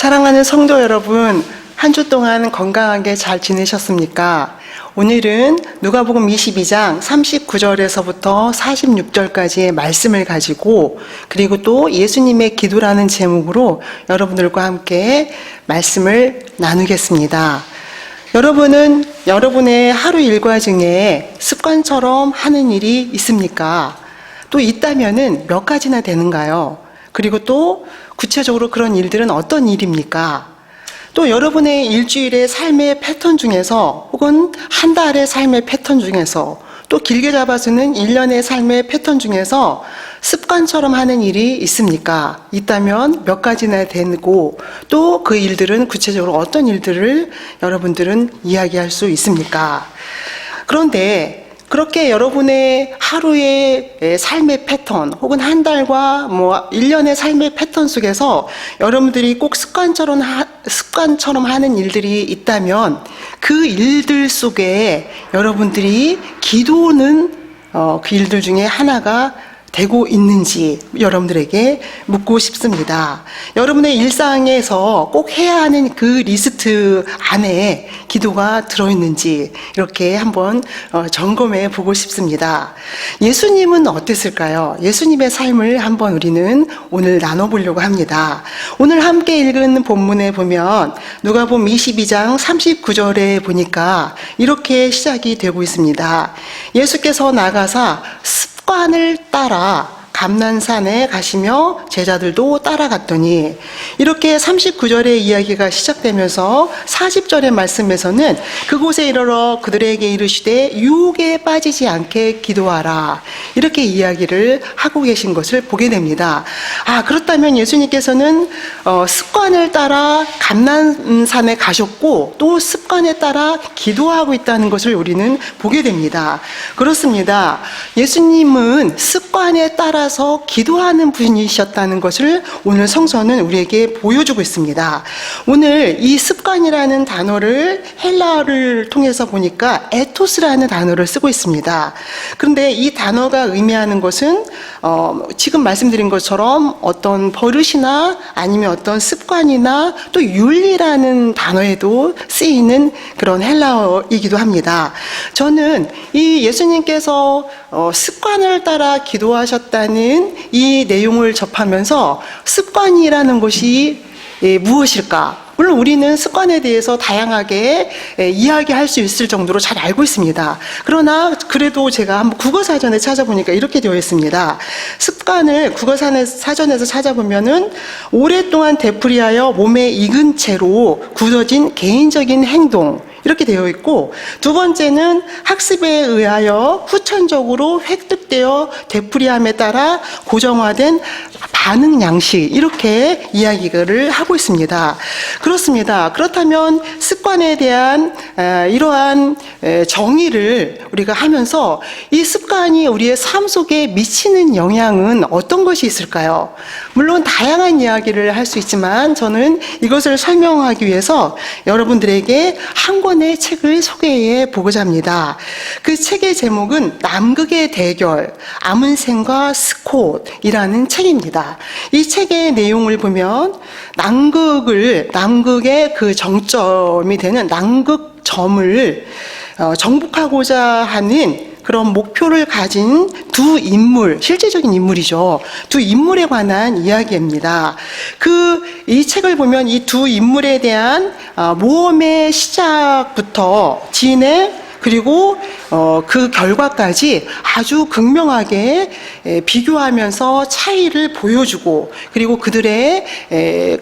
사랑하는 성도 여러분, 한 주 동안 건강하게 잘 지내셨습니까? 오늘은 누가복음 22장 39절에서부터 46절까지의 말씀을 가지고, 그리고 또 예수님의 기도라는 제목으로 여러분들과 함께 말씀을 나누겠습니다. 여러분은 여러분의 하루 일과 중에 습관처럼 하는 일이 있습니까? 또 있다면은 몇 가지나 되는가요? 그리고 또 구체적으로 그런 일들은 어떤 일입니까? 또 여러분의 일주일의 삶의 패턴 중에서, 혹은 한 달의 삶의 패턴 중에서, 또 길게 잡아서는 1년의 삶의 패턴 중에서 습관처럼 하는 일이 있습니까? 있다면 몇 가지나 되고, 또 그 일들은 구체적으로 어떤 일들을 여러분들은 이야기할 수 있습니까? 그런데 그렇게 여러분의 하루의 삶의 패턴, 혹은 한 달과 1년의 삶의 패턴 속에서 여러분들이 꼭 습관처럼 하는 일들이 있다면, 그 일들 속에 여러분들이 기도는 그 일들 중에 하나가 되고 있는지 여러분들에게 묻고 싶습니다. 여러분의 일상에서 꼭 해야 하는 그 리스트 안에 기도가 들어있는지 이렇게 한번 점검해 보고 싶습니다. 예수님은 어땠을까요? 예수님의 삶을 한번 우리는 오늘 나눠보려고 합니다. 오늘 함께 읽은 본문에 보면 누가복음 22장 39절에 보니까 이렇게 시작이 되고 있습니다. 예수께서 나가사 습관을 따라 감난산에 가시며 제자들도 따라갔더니, 이렇게 39절의 이야기가 시작되면서 40절의 말씀에서는 그곳에 이르러 그들에게 이르시되 유혹에 빠지지 않게 기도하라, 이렇게 이야기를 하고 계신 것을 보게 됩니다. 그렇다면 예수님께서는 습관을 따라 감난산에 가셨고, 또 습관에 따라 기도하고 있다는 것을 우리는 보게 됩니다. 그렇습니다. 예수님은 습관에 따라 기도하는 분이셨다는 것을 오늘 성서는 우리에게 보여주고 있습니다. 오늘 이 습관이라는 단어를 헬라어를 통해서 보니까 에토스라는 단어를 쓰고 있습니다. 그런데 이 단어가 의미하는 것은 지금 말씀드린 것처럼 어떤 버릇이나 아니면 어떤 습관이나 또 윤리라는 단어에도 쓰이는 그런 헬라어이기도 합니다. 저는 이 예수님께서 습관을 따라 기도하셨다는 이 내용을 접하면서 습관이라는 것이 무엇일까? 물론 우리는 습관에 대해서 다양하게 이야기할 수 있을 정도로 잘 알고 있습니다. 그러나 그래도 제가 한번 국어사전에 찾아보니까 이렇게 되어 있습니다. 습관을 국어사전에서 찾아보면은 오랫동안 되풀이하여 몸에 익은 채로 굳어진 개인적인 행동, 이렇게 되어 있고, 두 번째는 학습에 의하여 후천적으로 획득되어 되풀이함에 따라 고정화된 반응 양식, 이렇게 이야기를 하고 있습니다. 그렇습니다. 그렇다면 습관에 대한 이러한 정의를 우리가 하면서 이 습관이 우리의 삶 속에 미치는 영향은 어떤 것이 있을까요? 물론 다양한 이야기를 할 수 있지만 저는 이것을 설명하기 위해서 여러분들에게 한 권의 책을 소개해 보고자 합니다. 그 책의 제목은 남극의 대결, 아문센과 스콧이라는 책입니다. 이 책의 내용을 보면 남극의 그 정점이 되는 남극점을 정복하고자 하는 그런 목표를 가진 두 인물, 실제적인 인물이죠. 두 인물에 관한 이야기입니다. 이 책을 보면 이 두 인물에 대한 모험의 시작부터 진행, 그리고 그 결과까지 아주 극명하게 비교하면서 차이를 보여주고, 그리고 그들의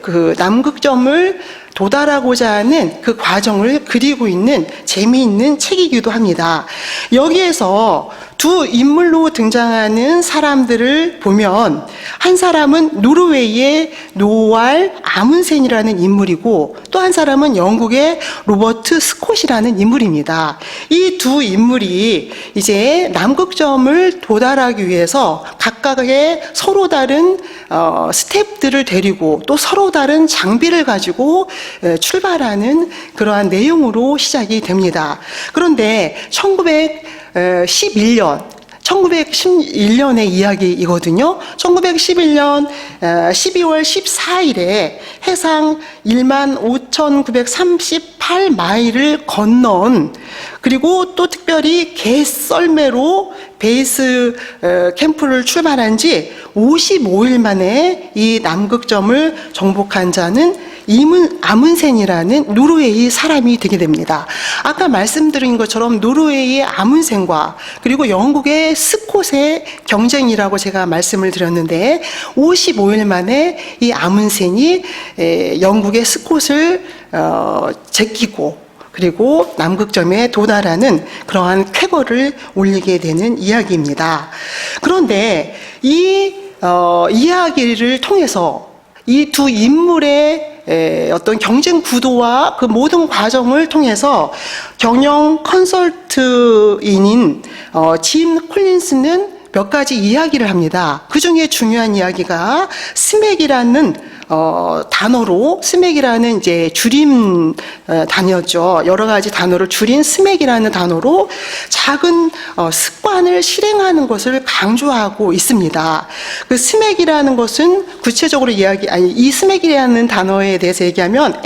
그 남극점을 도달하고자 하는 그 과정을 그리고 있는 재미있는 책이기도 합니다. 여기에서 두 인물로 등장하는 사람들을 보면, 한 사람은 노르웨이의 노알 아문센이라는 인물이고, 또 한 사람은 영국의 로버트 스콧이라는 인물입니다. 이 두 인물이 이제 남극점을 도달하기 위해서 각각의 서로 다른 스텝들을 데리고 또 서로 다른 장비를 가지고 출발하는 그러한 내용으로 시작이 됩니다. 그런데 1911년 1911년의 이야기이거든요. 1911년 12월 14일에 해상 15,938마일을 건넌, 그리고 또 특별히 갯썰매로 베이스 캠프를 출발한 지 55일 만에 이 남극점을 정복한 자는 아문센이라는 노르웨이 사람이 되게 됩니다. 아까 말씀드린 것처럼 노르웨이의 아문센과 그리고 영국의 스콧의 경쟁이라고 제가 말씀을 드렸는데, 55일 만에 이 아문센이 영국의 스콧을 제끼고 그리고 남극점에 도달하는 그러한 쾌거를 올리게 되는 이야기입니다. 그런데 이 이야기를 통해서 이 두 인물의 어떤 경쟁 구도와 그 모든 과정을 통해서 경영 컨설트인인 짐 콜린스는 몇 가지 이야기를 합니다. 그 중에 중요한 이야기가 스맥이라는 단어로, 스맥이라는 이제 줄임 단어죠. 여러 가지 단어를 줄인 스맥이라는 단어로 작은 습관을 실행하는 것을 강조하고 있습니다. 그 스맥이라는 것은 구체적으로 이 스맥이라는 단어에 대해서 얘기하면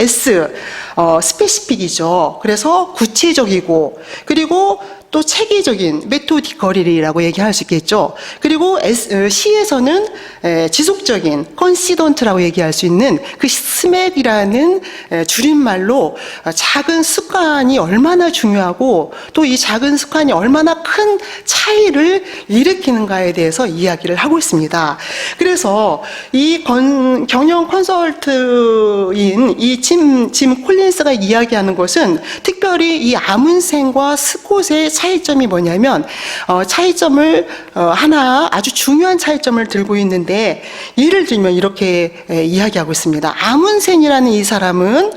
스페시픽이죠. 그래서 구체적이고, 그리고 또 체계적인 메토디컬이라고 얘기할 수 있겠죠. 그리고 C에서는 지속적인 컨시던트라고 얘기할 수 있는 그 스맵이라는 줄임말로 작은 습관이 얼마나 중요하고 또 이 작은 습관이 얼마나 큰 차이를 일으키는가에 대해서 이야기를 하고 있습니다. 그래서 이 경영 컨설트인 이 짐 콜린스가 이야기하는 것은 특별히 이 아문센과 스콧의 차이점이 뭐냐면, 차이점을 하나 아주 중요한 차이점을 들고 있는데, 예를 들면 이렇게 이야기하고 있습니다. 아문센이라는 이 사람은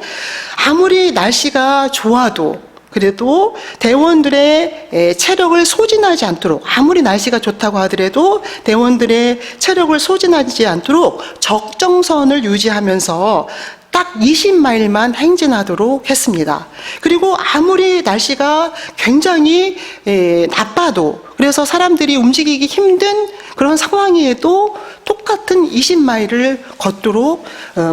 아무리 날씨가 좋아도, 그래도 대원들의 체력을 소진하지 않도록, 아무리 날씨가 좋다고 하더라도 대원들의 체력을 소진하지 않도록 적정선을 유지하면서 딱 20마일만 행진하도록 했습니다. 그리고 아무리 날씨가 굉장히 나빠도, 그래서 사람들이 움직이기 힘든 그런 상황에도 똑같은 20마일을 걷도록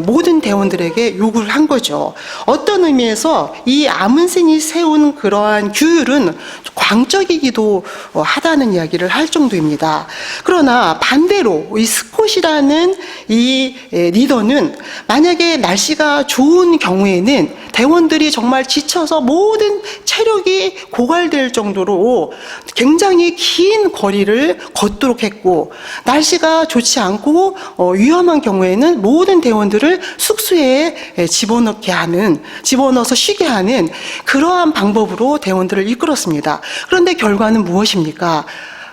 모든 대원들에게 요구를 한 거죠. 어떤 의미에서 이 아문센이 세운 그러한 규율은 광적이기도 하다는 이야기를 할 정도입니다. 그러나 반대로 이 스콧이라는 이 리더는 만약에 날씨가 좋은 경우에는 대원들이 정말 지쳐서 모든 체력이 고갈될 정도로 굉장히 긴 거리를 걷도록 했고, 날씨가 좋지 않고 위험한 경우에는 모든 대원들을 숙소에 집어넣어서 쉬게 하는 그러한 방법으로 대원들을 이끌었습니다. 그런데 결과는 무엇입니까?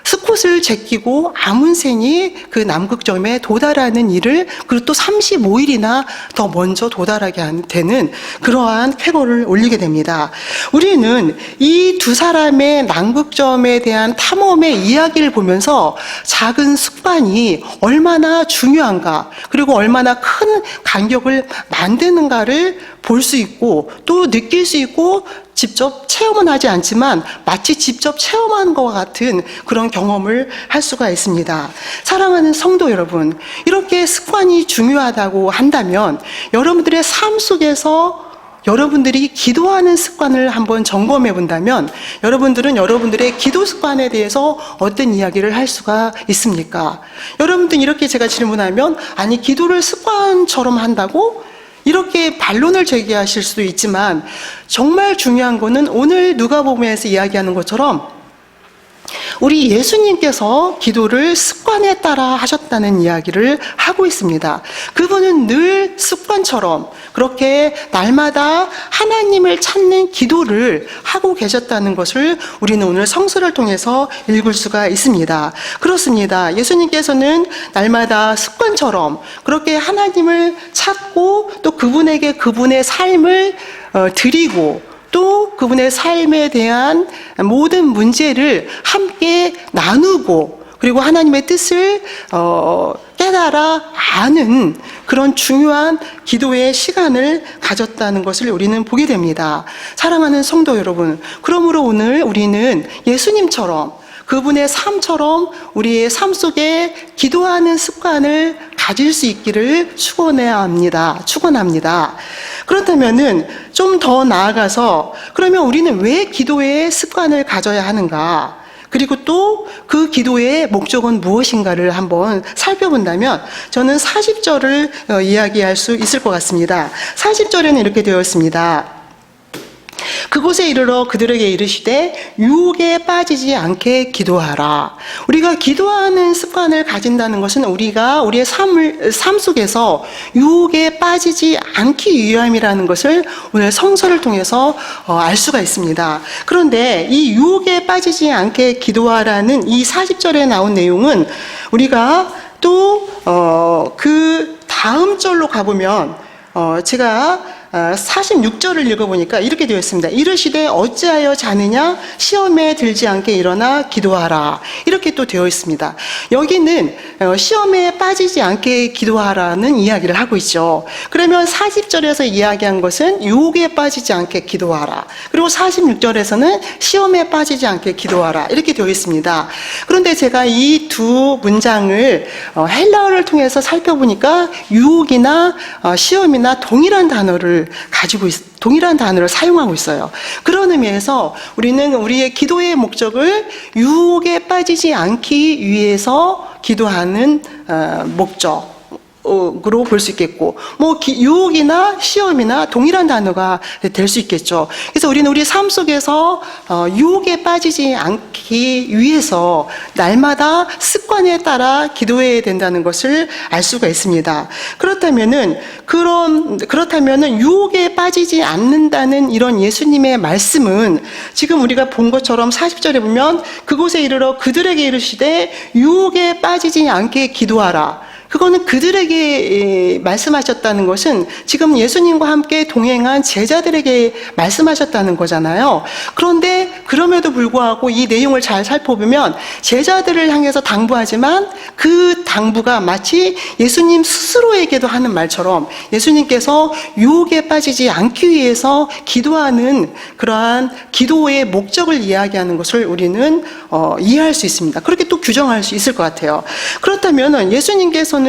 스콧을 제끼고 아문센이 그 남극점에 도달하는 일을, 그리고 또 35일이나 더 먼저 도달하게 되는 그러한 쾌거를 올리게 됩니다. 우리는 이 두 사람의 남극점에 대한 탐험의 이야기를 보면서 작은 습관이 얼마나 중요한가, 그리고 얼마나 큰 간격을 만드는가를 볼 수 있고 또 느낄 수 있고, 직접 체험은 하지 않지만 마치 직접 체험한 것과 같은 그런 경험을 할 수가 있습니다. 사랑하는 성도 여러분, 이렇게 습관이 중요하다고 한다면 여러분들의 삶 속에서 여러분들이 기도하는 습관을 한번 점검해 본다면 여러분들은 여러분들의 기도 습관에 대해서 어떤 이야기를 할 수가 있습니까? 여러분들은 이렇게 제가 질문하면, 아니 기도를 습관처럼 한다고? 이렇게 반론을 제기하실 수도 있지만, 정말 중요한 거는 오늘 누가복음에서 이야기하는 것처럼 우리 예수님께서 기도를 습관에 따라 하셨다는 이야기를 하고 있습니다. 그분은 늘 습관처럼 그렇게 날마다 하나님을 찾는 기도를 하고 계셨다는 것을 우리는 오늘 성서를 통해서 읽을 수가 있습니다. 그렇습니다. 예수님께서는 날마다 습관처럼 그렇게 하나님을 찾고 또 그분에게 그분의 삶을 드리고 또 그분의 삶에 대한 모든 문제를 함께 나누고, 그리고 하나님의 뜻을 깨달아 아는 그런 중요한 기도의 시간을 가졌다는 것을 우리는 보게 됩니다. 사랑하는 성도 여러분, 그러므로 오늘 우리는 예수님처럼 그분의 삶처럼 우리의 삶 속에 기도하는 습관을 가질 수 있기를 축원합니다. 그렇다면은 좀 더 나아가서 그러면 우리는 왜 기도의 습관을 가져야 하는가? 그리고 또 그 기도의 목적은 무엇인가를 한번 살펴본다면 저는 40절을 이야기할 수 있을 것 같습니다. 40절에는 이렇게 되어 있습니다. 그곳에 이르러 그들에게 이르시되 유혹에 빠지지 않게 기도하라. 우리가 기도하는 습관을 가진다는 것은 우리가 우리의 삶 속에서 유혹에 빠지지 않기 위함이라는 것을 오늘 성서를 통해서 알 수가 있습니다. 그런데 이 유혹에 빠지지 않게 기도하라는 이 40절에 나온 내용은 우리가 또 그 다음 절로 가보면 제가 46절을 읽어보니까 이렇게 되어 있습니다. 이르시되 어찌하여 자느냐 시험에 들지 않게 일어나 기도하라. 이렇게 또 되어 있습니다. 여기는 시험에 빠지지 않게 기도하라는 이야기를 하고 있죠. 그러면 40절에서 이야기한 것은 유혹에 빠지지 않게 기도하라. 그리고 46절에서는 시험에 빠지지 않게 기도하라. 이렇게 되어 있습니다. 그런데 제가 이 두 문장을 헬라어를 통해서 살펴보니까 유혹이나 시험이나 동일한 단어를 동일한 단어를 사용하고 있어요. 그런 의미에서 우리는 우리의 기도의 목적을 유혹에 빠지지 않기 위해서 기도하는 목적으로 볼 수 있겠고, 유혹이나 시험이나 동일한 단어가 될 수 있겠죠. 그래서 우리는 우리 삶 속에서 유혹에 빠지지 않기 위해서 날마다 습관에 따라 기도해야 된다는 것을 알 수가 있습니다. 그렇다면은 유혹에 빠지지 않는다는 이런 예수님의 말씀은 지금 우리가 본 것처럼 40절에 보면 그곳에 이르러 그들에게 이르시되 유혹에 빠지지 않게 기도하라. 그거는 그들에게 말씀하셨다는 것은 지금 예수님과 함께 동행한 제자들에게 말씀하셨다는 거잖아요. 그런데 그럼에도 불구하고 이 내용을 잘 살펴보면 제자들을 향해서 당부하지만 그 당부가 마치 예수님 스스로에게도 하는 말처럼 예수님께서 유혹에 빠지지 않기 위해서 기도하는 그러한 기도의 목적을 이야기하는 것을 우리는 이해할 수 있습니다. 그렇게 또 규정할 수 있을 것 같아요. 그렇다면 예수님께서는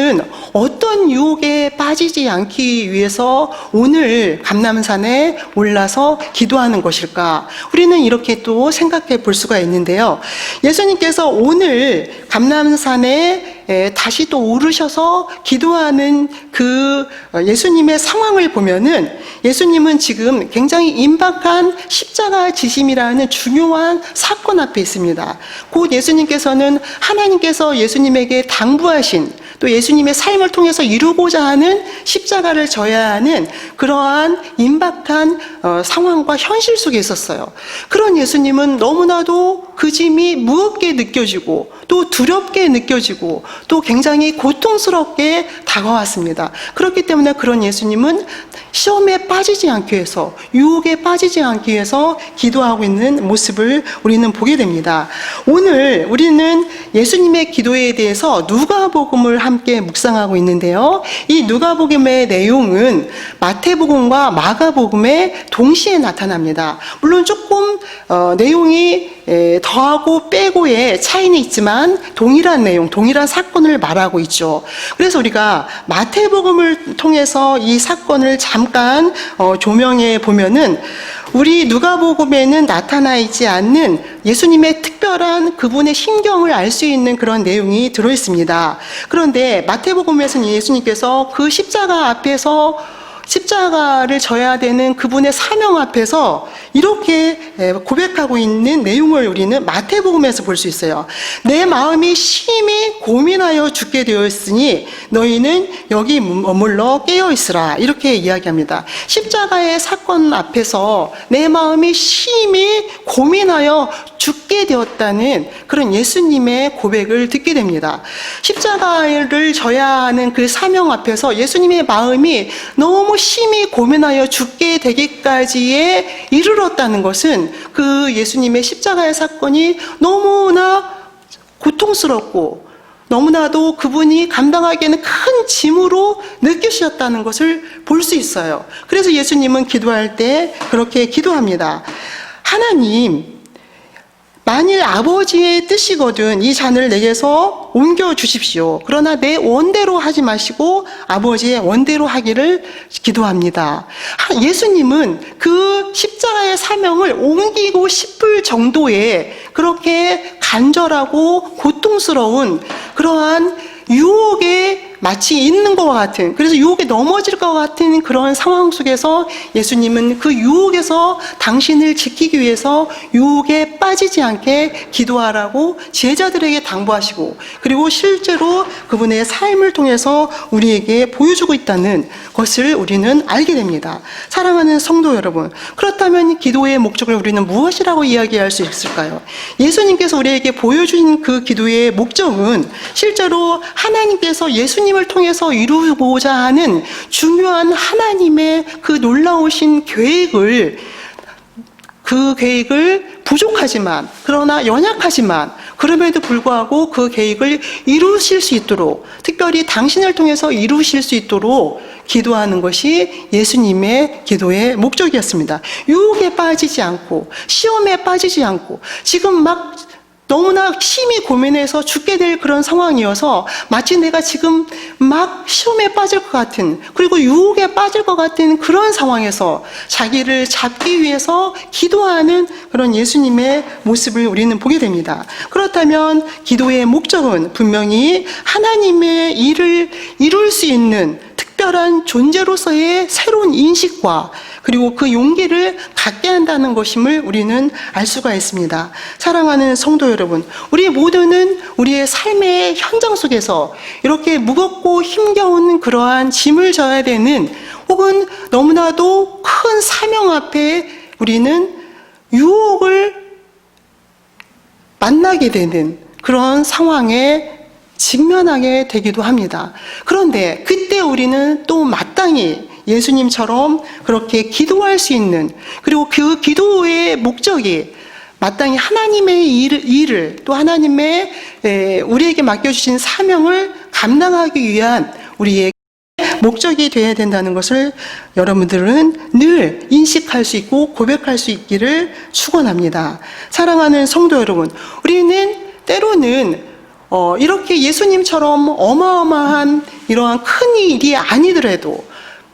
어떤 유혹에 빠지지 않기 위해서 오늘 감람산에 올라서 기도하는 것일까? 우리는 이렇게 또 생각해 볼 수가 있는데요. 예수님께서 오늘 감람산에 다시 또 오르셔서 기도하는 그 예수님의 상황을 보면은 예수님은 지금 굉장히 임박한 십자가 지심이라는 중요한 사건 앞에 있습니다. 곧 예수님께서는 하나님께서 예수님에게 당부하신 또 예수님의 삶을 통해서 이루고자 하는 십자가를 져야 하는 그러한 임박한 상황과 현실 속에 있었어요. 그런 예수님은 너무나도 그 짐이 무겁게 느껴지고 또 두렵게 느껴지고 또 굉장히 고통스럽게 다가왔습니다. 그렇기 때문에 그런 예수님은 시험에 빠지지 않기 위해서, 유혹에 빠지지 않기 위해서 기도하고 있는 모습을 우리는 보게 됩니다. 오늘 우리는 예수님의 기도에 대해서 누가복음을 함께 묵상하고 있는데요. 이 누가복음의 내용은 마태복음과 마가복음에 동시에 나타납니다. 물론 조금 내용이 더하고 빼고의 차이는 있지만 동일한 내용, 동일한 사건을 말하고 있죠. 그래서 우리가 마태복음을 통해서 이 사건을 잠깐 조명해 보면은 우리 누가복음에는 나타나 있지 않는 예수님의 특별한 그분의 심경을 알 수 있는 그런 내용이 들어 있습니다. 그런데 마태복음에서는 예수님께서 그 십자가 앞에서 십자가를 져야 되는 그분의 사명 앞에서 이렇게 고백하고 있는 내용을 우리는 마태복음에서 볼 수 있어요. 내 마음이 심히 고민하여 죽게 되었으니 너희는 여기 머물러 깨어있으라. 이렇게 이야기합니다. 십자가의 사건 앞에서 내 마음이 심히 고민하여 죽게 되었다는 그런 예수님의 고백을 듣게 됩니다. 십자가를 져야 하는 그 사명 앞에서 예수님의 마음이 너무 심히 고민하여 죽게 되기까지에 이르렀다는 것은 그 예수님의 십자가의 사건이 너무나 고통스럽고 너무나도 그분이 감당하기에는 큰 짐으로 느끼셨다는 것을 볼 수 있어요. 그래서 예수님은 기도할 때 그렇게 기도합니다. 하나님, 만일 아버지의 뜻이거든 이 잔을 내게서 옮겨 주십시오. 그러나 내 원대로 하지 마시고 아버지의 원대로 하기를 기도합니다. 예수님은 그 십자가의 사명을 옮기고 싶을 정도의 그렇게 간절하고 고통스러운 그러한 유혹에 마치 있는 것과 같은, 그래서 유혹에 넘어질 것 같은 그런 상황 속에서 예수님은 그 유혹에서 당신을 지키기 위해서 유혹에 빠지지 않게 기도하라고 제자들에게 당부하시고, 그리고 실제로 그분의 삶을 통해서 우리에게 보여주고 있다는 것을 우리는 알게 됩니다. 사랑하는 성도 여러분, 그렇다면 기도의 목적을 우리는 무엇이라고 이야기할 수 있을까요? 예수님께서 우리에게 보여주신 그 기도의 목적은 실제로 하나님께서 예수님을 통해서 이루고자 하는 중요한 하나님의 그 놀라우신 계획을, 그 계획을 부족하지만, 그러나 연약하지만 그럼에도 불구하고 그 계획을 이루실 수 있도록, 특별히 당신을 통해서 이루실 수 있도록 기도하는 것이 예수님의 기도의 목적이었습니다. 유혹에 빠지지 않고 시험에 빠지지 않고, 지금 막 너무나 심히 고민해서 죽게 될 그런 상황이어서 마치 내가 지금 막 시험에 빠질 것 같은, 그리고 유혹에 빠질 것 같은 그런 상황에서 자기를 잡기 위해서 기도하는 그런 예수님의 모습을 우리는 보게 됩니다. 그렇다면 기도의 목적은 분명히 하나님의 일을 이룰 수 있는 특별한 존재로서의 새로운 인식과 그리고 그 용기를 갖게 한다는 것임을 우리는 알 수가 있습니다. 사랑하는 성도 여러분, 우리 모두는 우리의 삶의 현장 속에서 이렇게 무겁고 힘겨운 그러한 짐을 져야 되는, 혹은 너무나도 큰 사명 앞에 우리는 유혹을 만나게 되는 그런 상황에 직면하게 되기도 합니다. 그런데 그때 우리는 또 마땅히 예수님처럼 그렇게 기도할 수 있는, 그리고 그 기도의 목적이 마땅히 하나님의 일을 또 하나님의 우리에게 맡겨주신 사명을 감당하기 위한 우리의 목적이 되어야 된다는 것을 여러분들은 늘 인식할 수 있고 고백할 수 있기를 축원합니다. 사랑하는 성도 여러분, 우리는 때로는 이렇게 예수님처럼 어마어마한 이러한 큰 일이 아니더라도,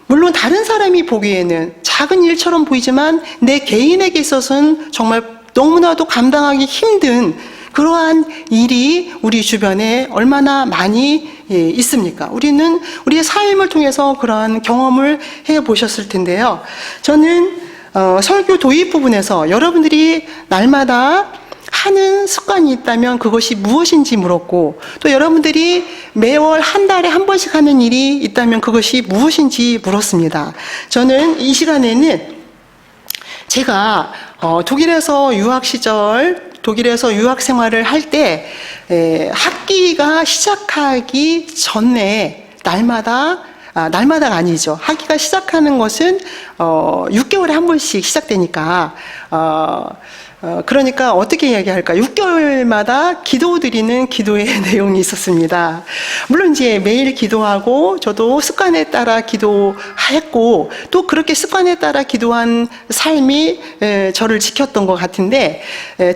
물론 다른 사람이 보기에는 작은 일처럼 보이지만 내 개인에게 있어서는 정말 너무나도 감당하기 힘든 그러한 일이 우리 주변에 얼마나 많이 있습니까? 우리는 우리의 삶을 통해서 그러한 경험을 해보셨을 텐데요. 저는 설교 도입 부분에서 여러분들이 날마다 하는 습관이 있다면 그것이 무엇인지 물었고, 또 여러분들이 매월 한 달에 한 번씩 하는 일이 있다면 그것이 무엇인지 물었습니다. 저는 이 시간에는 제가 독일에서 유학 시절, 독일에서 유학 생활을 할 때 학기가 시작하기 전에 날마다가 아니죠. 학기가 시작하는 것은 6개월에 한 번씩 시작되니까 그러니까 어떻게 이야기할까? 6개월마다 기도드리는 기도의 내용이 있었습니다. 물론 이제 매일 기도하고 저도 습관에 따라 기도했고, 또 그렇게 습관에 따라 기도한 삶이 저를 지켰던 것 같은데,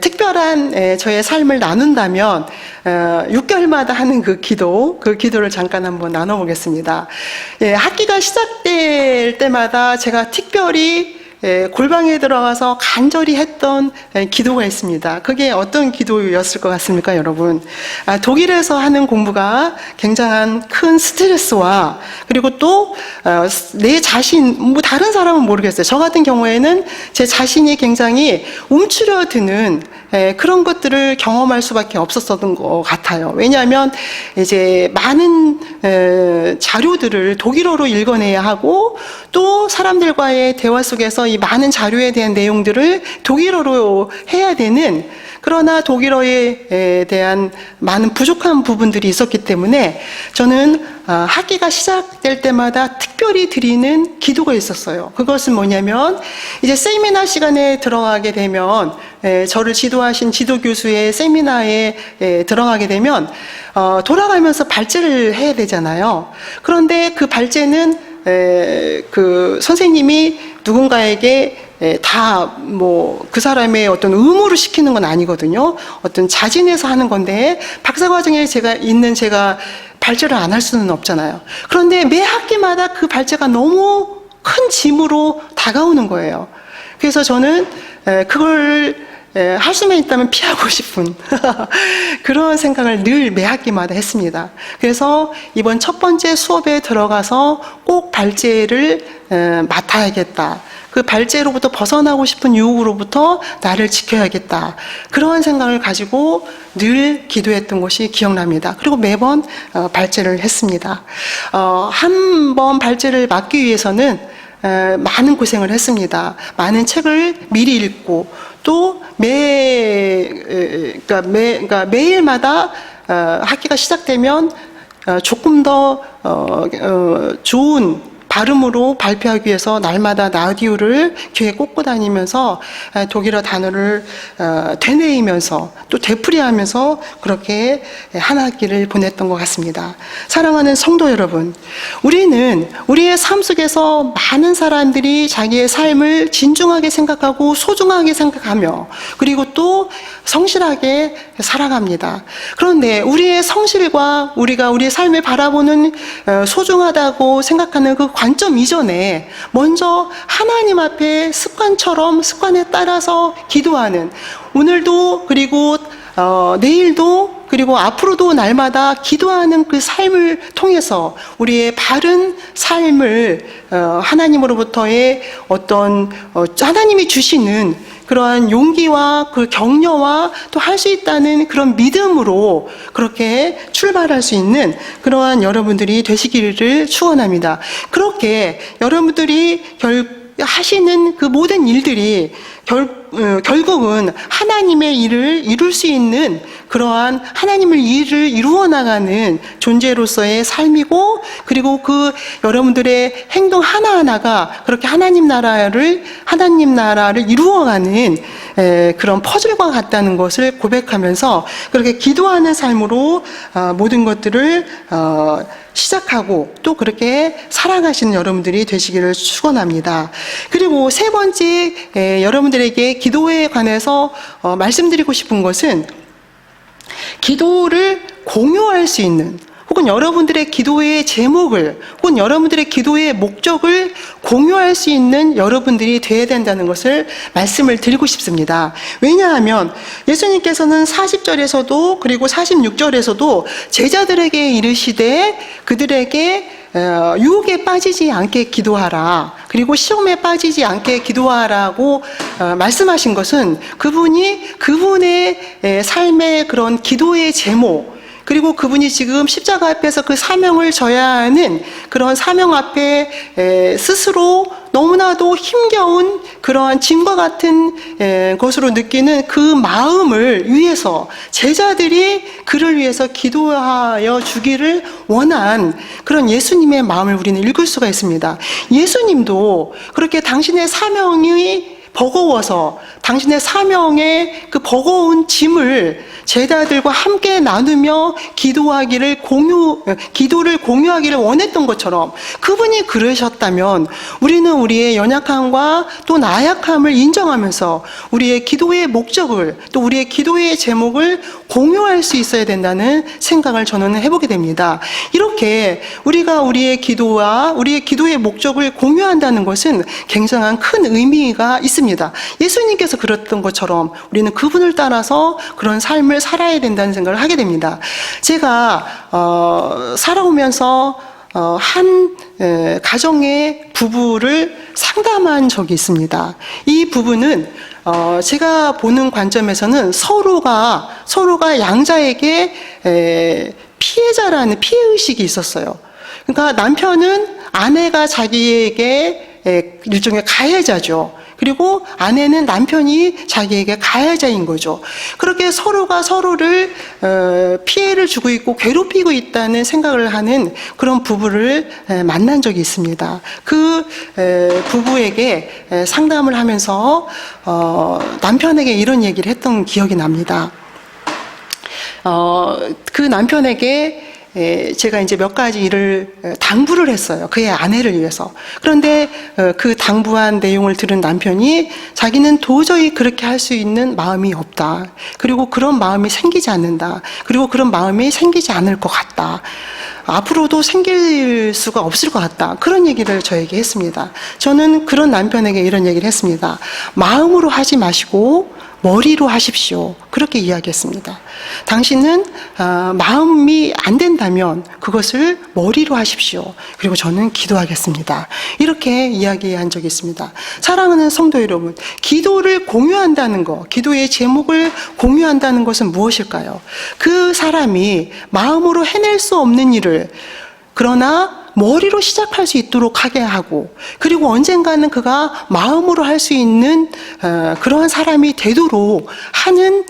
특별한 저의 삶을 나눈다면 6개월마다 하는 그 기도를 잠깐 한번 나눠보겠습니다. 학기가 시작될 때마다 제가 특별히 골방에 들어가서 간절히 했던 기도가 있습니다. 그게 어떤 기도였을 것 같습니까, 여러분? 독일에서 하는 공부가 굉장한 큰 스트레스와, 그리고 또 내 자신, 다른 사람은 모르겠어요. 저 같은 경우에는 제 자신이 굉장히 움츠려드는 그런 것들을 경험할 수밖에 없었던 것 같아요. 왜냐하면 이제 많은 자료들을 독일어로 읽어내야 하고, 또 사람들과의 대화 속에서 이 많은 자료에 대한 내용들을 독일어로 해야 되는, 그러나 독일어에 대한 많은 부족한 부분들이 있었기 때문에 저는 학기가 시작될 때마다 특별히 드리는 기도가 있었어요. 그것은 뭐냐면, 이제 세미나 시간에 들어가게 되면, 저를 지도하신 지도교수의 세미나에 들어가게 되면 돌아가면서 발제를 해야 되잖아요. 그런데 그 발제는 그 선생님이 누군가에게 다 뭐 그 사람의 어떤 의무로 시키는 건 아니거든요. 어떤 자진해서 하는 건데 박사과정에 제가 발제를 안 할 수는 없잖아요. 그런데 매 학기마다 그 발제가 너무 큰 짐으로 다가오는 거예요. 그래서 저는 그걸 할 수만 있다면 피하고 싶은 그런 생각을 늘 매 학기마다 했습니다. 그래서 이번 첫 번째 수업에 들어가서 꼭 발제를 맡아야겠다. 그 발제로부터 벗어나고 싶은 유혹으로부터 나를 지켜야겠다. 그런 생각을 가지고 늘 기도했던 것이 기억납니다. 그리고 매번 발제를 했습니다. 한 번 발제를 맡기 위해서는 많은 고생을 했습니다. 많은 책을 미리 읽고 또 매일마다 학기가 시작되면 조금 더 좋은 발음으로 발표하기 위해서 날마다 라디오를 귀에 꽂고 다니면서 독일어 단어를 되뇌이면서 또 되풀이하면서 그렇게 한 학기를 보냈던 것 같습니다. 사랑하는 성도 여러분, 우리는 우리의 삶 속에서 많은 사람들이 자기의 삶을 진중하게 생각하고 소중하게 생각하며 그리고 또 성실하게 살아갑니다. 그런데 우리의 성실과 우리가 우리의 삶을 바라보는 소중하다고 생각하는 그 관점 이전에 먼저 하나님 앞에 습관에 따라서 기도하는 오늘도 그리고 내일도 그리고 앞으로도 날마다 기도하는 그 삶을 통해서 우리의 바른 삶을 하나님으로부터의 어떤 하나님이 주시는 그러한 용기와 그 격려와 또 할 수 있다는 그런 믿음으로 그렇게 출발할 수 있는 그러한 여러분들이 되시기를 축원합니다. 그렇게 여러분들이 하시는 그 모든 일들이 결국은 하나님의 일을 이룰 수 있는 그러한 하나님의 일을 이루어 나가는 존재로서의 삶이고 그리고 그 여러분들의 행동 하나하나가 그렇게 하나님 나라를 이루어가는 그런 퍼즐과 같다는 것을 고백하면서 그렇게 기도하는 삶으로 모든 것들을 시작하고 또 그렇게 살아가시는 여러분들이 되시기를 축원합니다. 그리고 세 번째 여러분들에게 기도에 관해서 말씀드리고 싶은 것은 기도를 공유할 수 있는 혹은 여러분들의 기도의 제목을 혹은 여러분들의 기도의 목적을 공유할 수 있는 여러분들이 되어야 된다는 것을 말씀을 드리고 싶습니다. 왜냐하면 예수님께서는 40절에서도 그리고 46절에서도 제자들에게 이르시되 그들에게 유혹에 빠지지 않게 기도하라. 그리고 시험에 빠지지 않게 기도하라고 말씀하신 것은 그분의 삶의 그런 기도의 제목 그리고 그분이 지금 십자가 앞에서 그 사명을 져야 하는 그런 사명 앞에 스스로 너무나도 힘겨운 그러한 짐과 같은 것으로 느끼는 그 마음을 위해서 제자들이 그를 위해서 기도하여 주기를 원한 그런 예수님의 마음을 우리는 읽을 수가 있습니다. 예수님도 그렇게 당신의 사명이 버거워서 당신의 사명의 그 버거운 짐을 제자들과 함께 나누며 기도를 공유하기를 원했던 것처럼 그분이 그러셨다면 우리는 우리의 연약함과 또 나약함을 인정하면서 우리의 기도의 목적을 또 우리의 기도의 제목을 공유할 수 있어야 된다는 생각을 저는 해보게 됩니다. 이렇게 우리가 우리의 기도와 우리의 기도의 목적을 공유한다는 것은 굉장한 큰 의미가 있습니다. 예수님께서 그랬던 것처럼 우리는 그분을 따라서 그런 삶을 살아야 된다는 생각을 하게 됩니다. 제가 살아오면서 한 가정의 부부를 상담한 적이 있습니다. 이 부부는 제가 보는 관점에서는 서로가 양자에게 피해자라는 피해의식이 있었어요. 그러니까 남편은 아내가 자기에게 일종의 가해자죠. 그리고 아내는 남편이 자기에게 가해자인 거죠. 그렇게 서로가 서로를 피해를 주고 있고 괴롭히고 있다는 생각을 하는 그런 부부를 만난 적이 있습니다. 그 부부에게 상담을 하면서 남편에게 이런 얘기를 했던 기억이 납니다. 그 남편에게 제가 이제 몇 가지 일을 당부를 했어요. 그의 아내를 위해서. 그런데 그 당부한 내용을 들은 남편이 자기는 도저히 그렇게 할 수 있는 마음이 없다. 그리고 그런 마음이 생기지 않는다. 그리고 그런 마음이 생기지 않을 것 같다. 앞으로도 생길 수가 없을 것 같다. 그런 얘기를 저에게 했습니다. 저는 그런 남편에게 이런 얘기를 했습니다. 마음으로 하지 마시고 머리로 하십시오. 그렇게 이야기했습니다. 당신은 마음이 안 된다면 그것을 머리로 하십시오. 그리고 저는 기도하겠습니다. 이렇게 이야기한 적이 있습니다. 사랑하는 성도 여러분, 기도를 공유한다는 것, 기도의 제목을 공유한다는 것은 무엇일까요? 그 사람이 마음으로 해낼 수 없는 일을 그러나 머리로 시작할 수 있도록 하게 하고, 그리고 언젠가는 그가 마음으로 할 수 있는 그러한 사람이 되도록 하는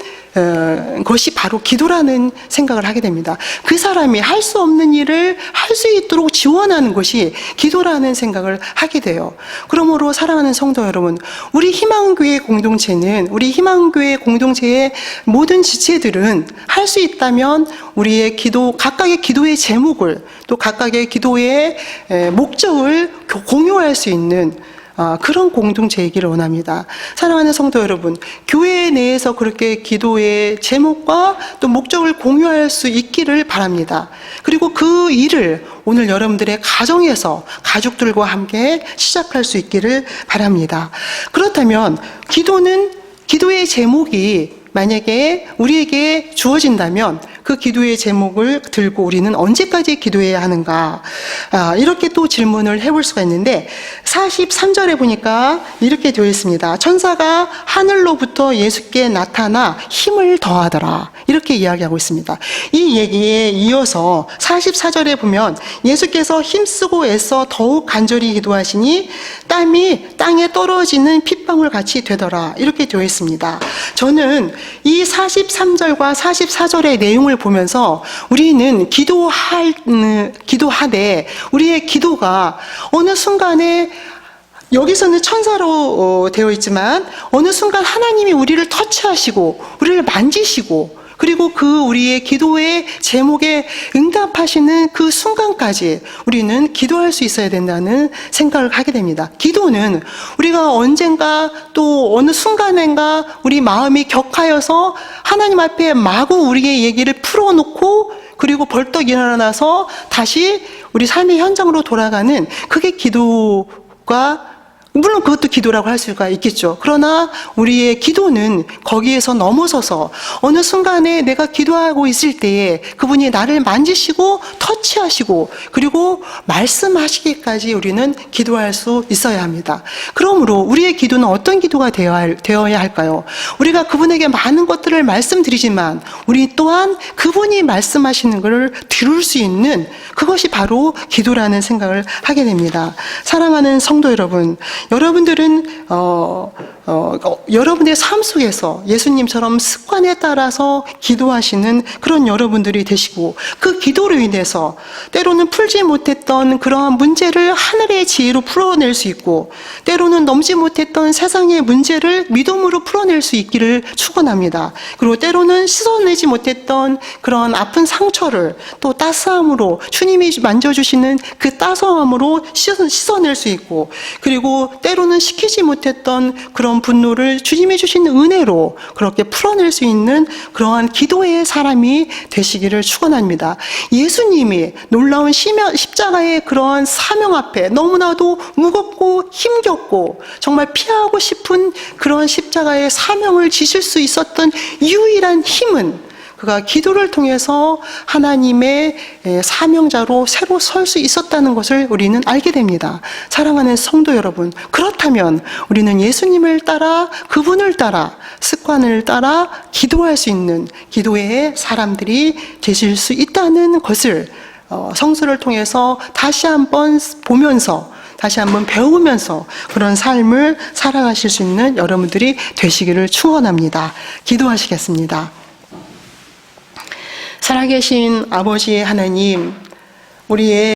것이 바로 기도라는 생각을 하게 됩니다. 그 사람이 할 수 없는 일을 할 수 있도록 지원하는 것이 기도라는 생각을 하게 돼요. 그러므로 사랑하는 성도 여러분, 우리 희망교회 공동체는, 우리 희망교회 공동체의 모든 지체들은 할 수 있다면 우리의 각각의 기도의 제목을, 또 각각의 기도의 목적을 공유할 수 있는 그런 공동체이기를 원합니다. 사랑하는 성도 여러분, 교회 내에서 그렇게 기도의 제목과 또 목적을 공유할 수 있기를 바랍니다. 그리고 그 일을 오늘 여러분들의 가정에서 가족들과 함께 시작할 수 있기를 바랍니다. 그렇다면 기도의 제목이 만약에 우리에게 주어진다면 그 기도의 제목을 들고 우리는 언제까지 기도해야 하는가? 이렇게 또 질문을 해볼 수가 있는데 43절에 보니까 이렇게 되어 있습니다. 천사가 하늘로부터 예수께 나타나 힘을 더하더라. 이렇게 이야기하고 있습니다. 이 얘기에 이어서 44절에 보면 예수께서 힘쓰고 애써 더욱 간절히 기도하시니 땀이 땅에 떨어지는 핏방울 같이 되더라. 이렇게 되어 있습니다. 저는 이 43절과 44절의 내용을 보면서 우리는 기도하되 우리의 기도가 어느 순간에 여기서는 천사로 되어 있지만 어느 순간 하나님이 우리를 터치하시고 우리를 만지시고 그리고 그 우리의 기도의 제목에 응답하시는 그 순간까지 우리는 기도할 수 있어야 된다는 생각을 하게 됩니다. 기도는 우리가 언젠가 또 어느 순간인가 우리 마음이 격하여서 하나님 앞에 마구 우리의 얘기를 풀어놓고 그리고 벌떡 일어나서 다시 우리 삶의 현장으로 돌아가는 그게 기도가 물론 그것도 기도라고 할 수가 있겠죠. 그러나 우리의 기도는 거기에서 넘어서서 어느 순간에 내가 기도하고 있을 때에 그분이 나를 만지시고 터치하시고 그리고 말씀하시기까지 우리는 기도할 수 있어야 합니다. 그러므로 우리의 기도는 어떤 기도가 되어야 할까요? 우리가 그분에게 많은 것들을 말씀드리지만 우리 또한 그분이 말씀하시는 것을 들을 수 있는 그것이 바로 기도라는 생각을 하게 됩니다. 사랑하는 성도 여러분, 여러분들은 여러분의 삶 속에서 예수님처럼 습관에 따라서 기도하시는 그런 여러분들이 되시고 그 기도로 인해서 때로는 풀지 못했던 그러한 문제를 하늘의 지혜로 풀어낼 수 있고 때로는 넘지 못했던 세상의 문제를 믿음으로 풀어낼 수 있기를 축원합니다. 그리고 때로는 씻어내지 못했던 그런 아픈 상처를 또 따스함으로 주님이 만져주시는 그 따스함으로 씻어낼 수 있고 그리고 때로는 식히지 못했던 그런 분노를 주님이 주신 은혜로 그렇게 풀어낼 수 있는 그러한 기도의 사람이 되시기를 축원합니다. 예수님이 놀라운 십자가의 그러한 사명 앞에 너무나도 무겁고 힘겹고 정말 피하고 싶은 그런 십자가의 사명을 지실 수 있었던 유일한 힘은 그가 기도를 통해서 하나님의 사명자로 새로 설 수 있었다는 것을 우리는 알게 됩니다. 사랑하는 성도 여러분, 그렇다면 우리는 예수님을 따라 그분을 따라 습관을 따라 기도할 수 있는 기도의 사람들이 되실 수 있다는 것을 성수를 통해서 다시 한번 보면서 다시 한번 배우면서 그런 삶을 살아가실 수 있는 여러분들이 되시기를 축원합니다. 기도하시겠습니다. 살아계신 아버지 하나님, 우리의